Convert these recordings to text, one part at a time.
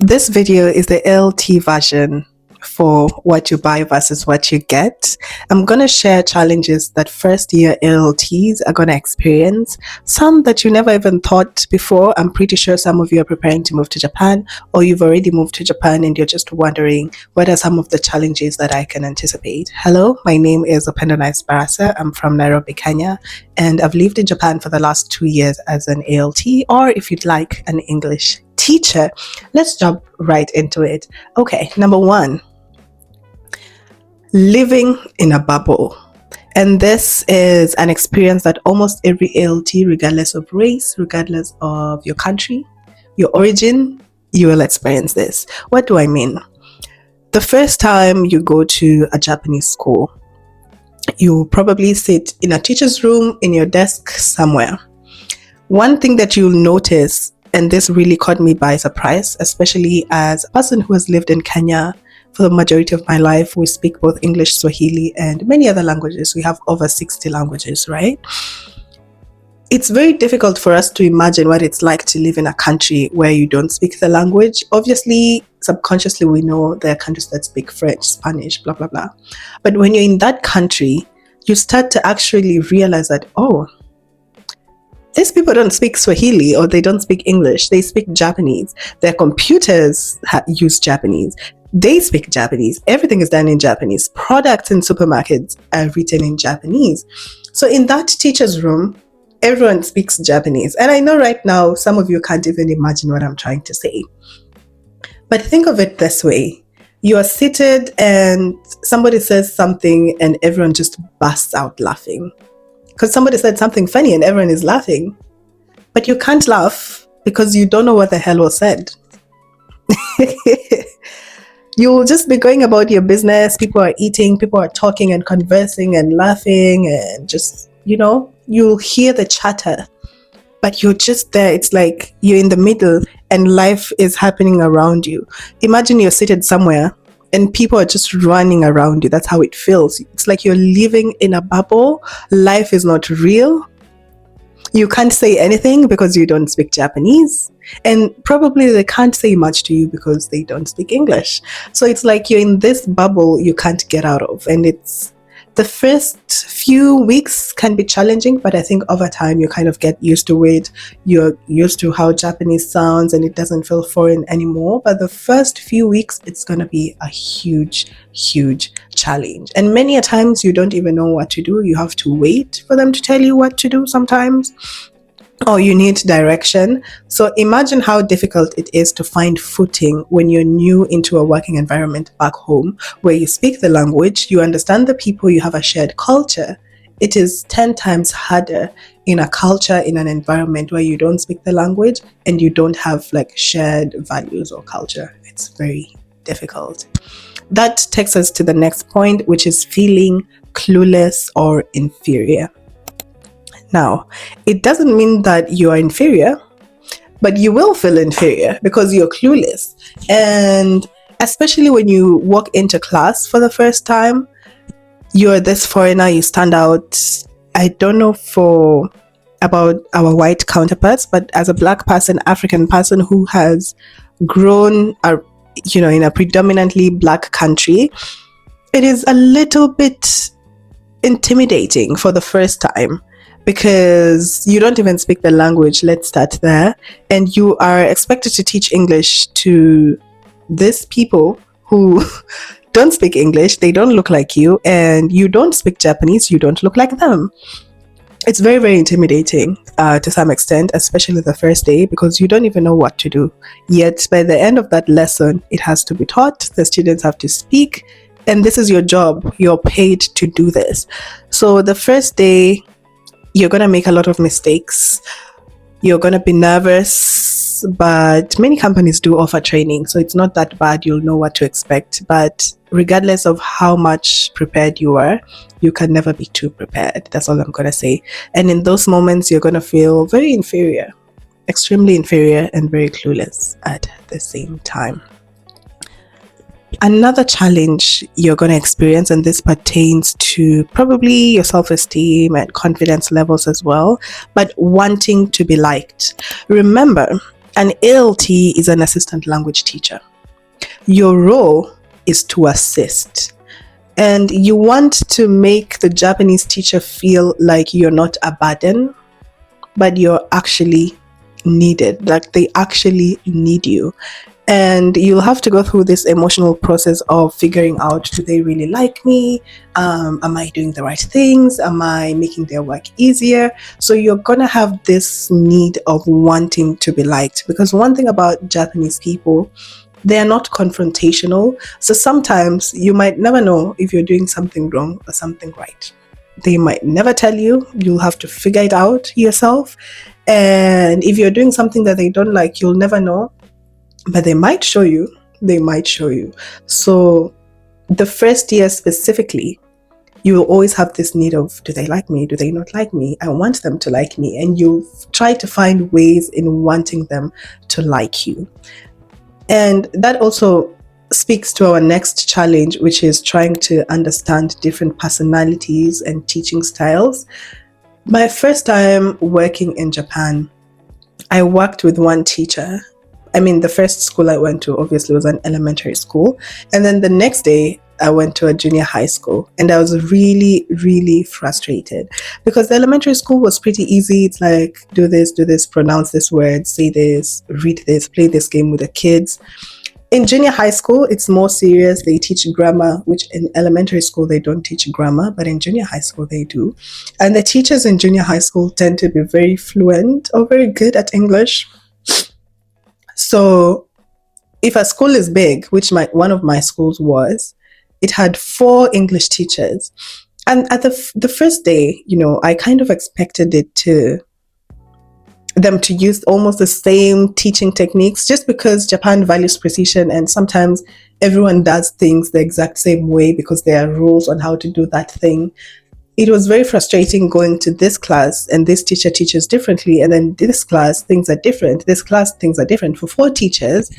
This video is the LT version for what you buy versus what you get. I'm going to share challenges that first year LTs are going to experience, some that you never even thought before. I'm pretty sure some of you are preparing to move to Japan, or you've already moved to Japan and you're just wondering what are some of the challenges that I can anticipate. Hello, my name is Upendo Nice Barasa. I'm from Nairobi, Kenya, and I've lived in Japan for the last 2 years as an ALT, or if you'd like, an English teacher. Let's jump right into it. Okay, number one, living in a bubble. And this is an experience that almost every ALT, regardless of race, regardless of your country, your origin, you will experience this. What do I mean? The first time you go to a Japanese school, you probably sit in a teacher's room, in your desk somewhere. One thing that you'll notice, and this really caught me by surprise, especially as a person who has lived in Kenya for the majority of my life. We speak both English, Swahili, and many other languages. We have over 60 languages, right? It's very difficult for us to imagine what it's like to live in a country where you don't speak the language. Obviously, subconsciously, we know there are countries that speak French, Spanish, blah, blah, blah. But when you're in that country, you start to actually realize that, oh, these people don't speak Swahili, or they don't speak English. They speak Japanese. Their computers use Japanese. They speak Japanese. Everything is done in Japanese. Products in supermarkets are written in Japanese. So in that teacher's room, everyone speaks Japanese. And I know right now, some of you can't even imagine what I'm trying to say. But think of it this way. You are seated and somebody says something and everyone just bursts out laughing. Because somebody said something funny and everyone is laughing. But you can't laugh because you don't know what the hell was said. You'll just be going about your business. People are eating, people are talking and conversing and laughing, and just, you'll hear the chatter. But you're just there. It's like you're in the middle and life is happening around you. Imagine you're seated somewhere and people are just running around you. That's how it feels. It's like you're living in a bubble. Life is not real. You can't say anything because you don't speak Japanese. And probably they can't say much to you because they don't speak English. So it's like you're in this bubble you can't get out of. And it's the first few weeks can be challenging, but I think over time you kind of get used to it. You're used to how Japanese sounds and it doesn't feel foreign anymore. But the first few weeks, it's going to be a huge, huge challenge. And many a times you don't even know what to do. You have to wait for them to tell you what to do sometimes. Or you need direction. So imagine how difficult it is to find footing when you're new into a working environment back home, where you speak the language, you understand the people, you have a shared culture. It is 10 times harder in a culture, in an environment where you don't speak the language and you don't have like shared values or culture. It's very difficult. That takes us to the next point, which is feeling clueless or inferior. Now, it doesn't mean that you are inferior, but you will feel inferior because you're clueless. And especially when you walk into class for the first time, you're this foreigner, you stand out. I don't know about our white counterparts, but as a Black person, African person who has grown, in a predominantly Black country, it is a little bit intimidating for the first time. Because you don't even speak the language, let's start there. And you are expected to teach English to these people who don't speak English, they don't look like you, and you don't speak Japanese, you don't look like them. It's very, very intimidating to some extent, especially the first day, because you don't even know what to do. Yet by the end of that lesson, it has to be taught, the students have to speak, and this is your job. You're paid to do this. So the first day, you're going to make a lot of mistakes. You're going to be nervous, but many companies do offer training, so it's not that bad. You'll know what to expect. But regardless of how much prepared you are, you can never be too prepared. That's all I'm going to say. And in those moments, you're going to feel very inferior, extremely inferior, and very clueless at the same time. Another challenge you're going to experience, and this pertains to probably your self-esteem and confidence levels as well, but wanting to be liked. Remember, An ALT is an assistant language teacher. Your role is to assist. And you want to make the Japanese teacher feel like you're not a burden, but you're actually needed, like they actually need you. And you'll have to go through this emotional process of figuring out, do they really like me? Am I doing the right things? Am I making their work easier? So you're gonna have this need of wanting to be liked, because one thing about Japanese people, they are not confrontational. So sometimes you might never know if you're doing something wrong or something right. They might never tell you. You'll have to figure it out yourself. And if you're doing something that they don't like, you'll never know. But they might show you. They might show you. So the first year specifically, you will always have this need of, do they like me? Do they not like me? I want them to like me. And you'll try to find ways in wanting them to like you. And that also speaks to our next challenge, which is trying to understand different personalities and teaching styles. My first time working in Japan, I worked with one teacher. I mean, the first school I went to obviously was an elementary school. And then the next day, I went to a junior high school, and I was really, really frustrated because the elementary school was pretty easy. It's like, do this, pronounce this word, say this, read this, play this game with the kids. In junior high school, it's more serious. They teach grammar, which in elementary school, they don't teach grammar, but in junior high school, they do. And the teachers in junior high school tend to be very fluent or very good at English. So if a school is big, which one of my schools was, it had 4 English teachers. And at the first day, I kind of expected them to use almost the same teaching techniques, just because Japan values precision and sometimes everyone does things the exact same way because there are rules on how to do that thing. It was very frustrating going to this class and this teacher teaches differently, and then this class things are different. This class things are different for 4 teachers.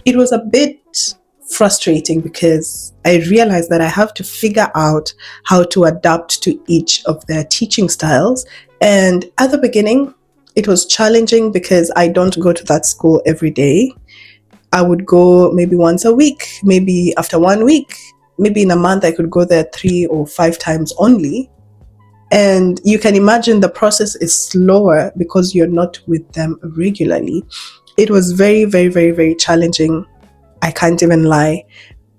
It was a bit frustrating because I realized that I have to figure out how to adapt to each of their teaching styles. And at the beginning, it was challenging because I don't go to that school every day. I would go maybe once a week, maybe after 1 week, maybe in a month I could go there 3 or 5 times only. And you can imagine the process is slower because you're not with them regularly. It was very, very, very, very challenging. I can't even lie,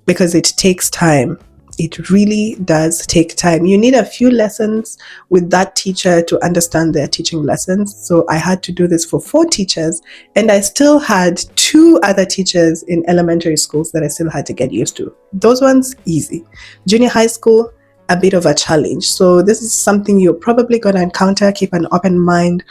because it takes time. It really does take time. You need a few lessons with that teacher to understand their teaching lessons. So I had to do this for 4 teachers, and I still had 2 other teachers in elementary schools that I still had to get used to. Those ones, easy. Junior high school, a bit of a challenge. So this is something you're probably going to encounter. Keep an open mind,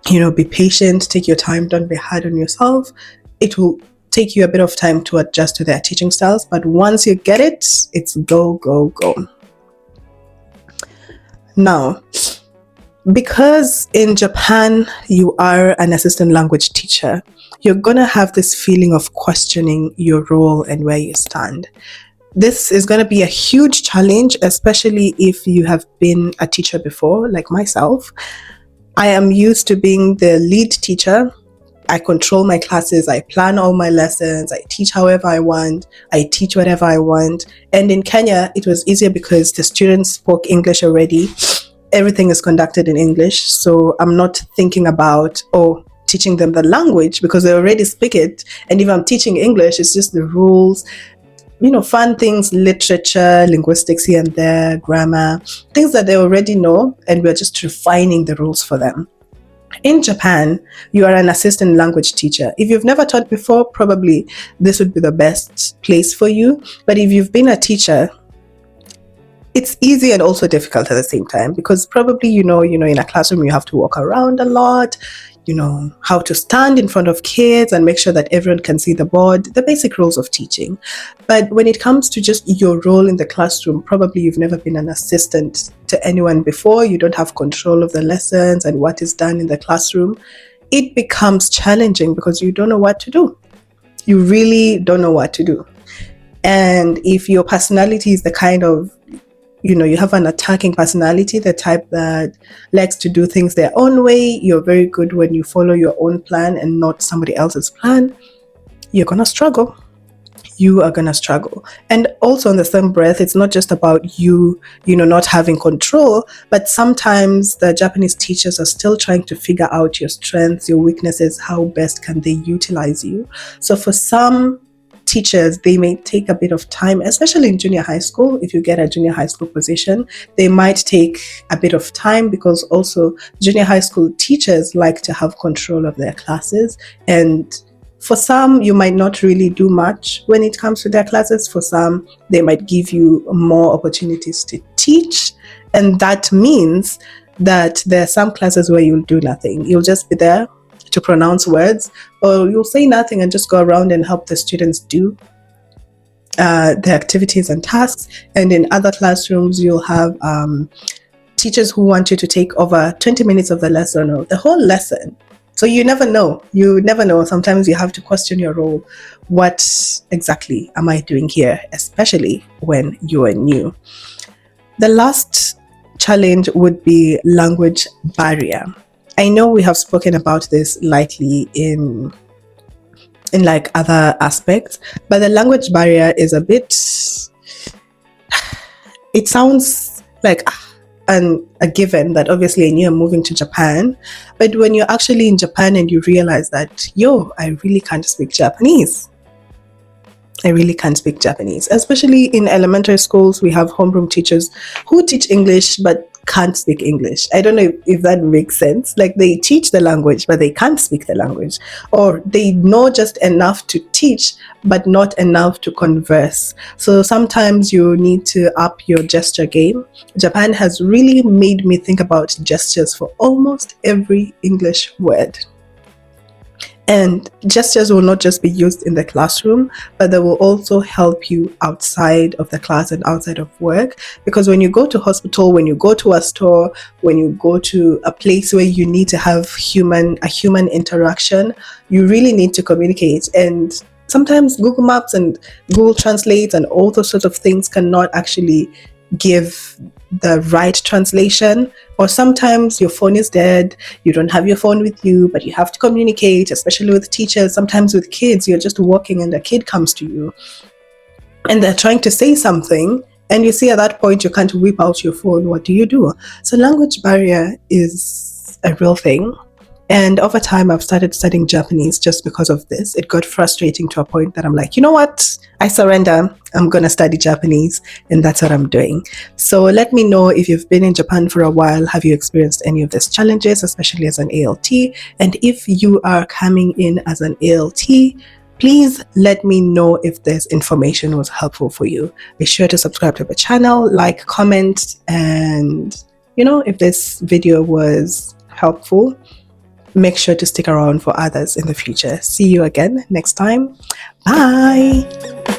be patient, take your time, don't be hard on yourself. It will take you a bit of time to adjust to their teaching styles, but once you get it, it's go, go, go. Now, because in Japan, you are an assistant language teacher, you're going to have this feeling of questioning your role and where you stand. This is going to be a huge challenge, especially if you have been a teacher before, like myself. I am used to being the lead teacher. I control my classes, I plan all my lessons, I teach however I want, I teach whatever I want. And in Kenya, it was easier because the students spoke English already. Everything is conducted in English. So I'm not thinking about, teaching them the language because they already speak it. And if I'm teaching English, it's just the rules, fun things, literature, linguistics here and there, grammar, things that they already know. And we're just refining the rules for them. In Japan, you are an assistant language teacher. If you've never taught before, probably this would be the best place for you. But if you've been a teacher, it's easy and also difficult at the same time, because probably, in a classroom, you have to walk around a lot, how to stand in front of kids and make sure that everyone can see the board, the basic rules of teaching. But when it comes to just your role in the classroom, probably you've never been an assistant to anyone before. You don't have control of the lessons and what is done in the classroom. It becomes challenging because you don't know what to do. You really don't know what to do. And if your personality is the kind of, you have an attacking personality, the type that likes to do things their own way, you're very good when you follow your own plan and not somebody else's plan, you're going to struggle. You are going to struggle. And also, in the same breath, it's not just about not having control, but sometimes the Japanese teachers are still trying to figure out your strengths, your weaknesses, how best can they utilize you. So for some teachers, they may take a bit of time, especially in junior high school. If you get a junior high school position, they might take a bit of time, because also junior high school teachers like to have control of their classes. And for some, you might not really do much when it comes to their classes. For some, they might give you more opportunities to teach. And that means that there are some classes where you'll do nothing. You'll just be there to pronounce words, or you'll say nothing and just go around and help the students do the activities and tasks. And in other classrooms, you'll have teachers who want you to take over 20 minutes of the lesson or the whole lesson. So you never know. Sometimes you have to question your role. What exactly am I doing here? Especially when you are new. The last challenge would be language barrier. I know we have spoken about this lightly in like other aspects, but the language barrier is a bit, it sounds like a given that obviously you're moving to Japan, but when you're actually in Japan and you realize that, I really can't speak Japanese. Especially in elementary schools, we have homeroom teachers who teach English but can't speak English. I don't know if that makes sense. Like, they teach the language but they can't speak the language, or they know just enough to teach but not enough to converse. So sometimes you need to up your gesture game. Japan has really made me think about gestures for almost every English word. And gestures will not just be used in the classroom, but they will also help you outside of the class and outside of work. Because when you go to hospital, when you go to a store, when you go to a place where you need to have a human interaction, you really need to communicate. And sometimes Google Maps and Google Translate and all those sorts of things cannot actually give the right translation. Or sometimes your phone is dead, you don't have your phone with you, but you have to communicate, especially with teachers. Sometimes with kids, you're just walking and a kid comes to you and they're trying to say something, and you see at that point you can't whip out your phone. What do you do? So language barrier is a real thing. And over time, I've started studying Japanese just because of this. It got frustrating to a point that I'm like, you know what? I surrender. I'm going to study Japanese. And that's what I'm doing. So let me know if you've been in Japan for a while. Have you experienced any of these challenges, especially as an ALT? And if you are coming in as an ALT, please let me know if this information was helpful for you. Be sure to subscribe to the channel, like, comment, and if this video was helpful, make sure to stick around for others in the future. See you again next time. Bye.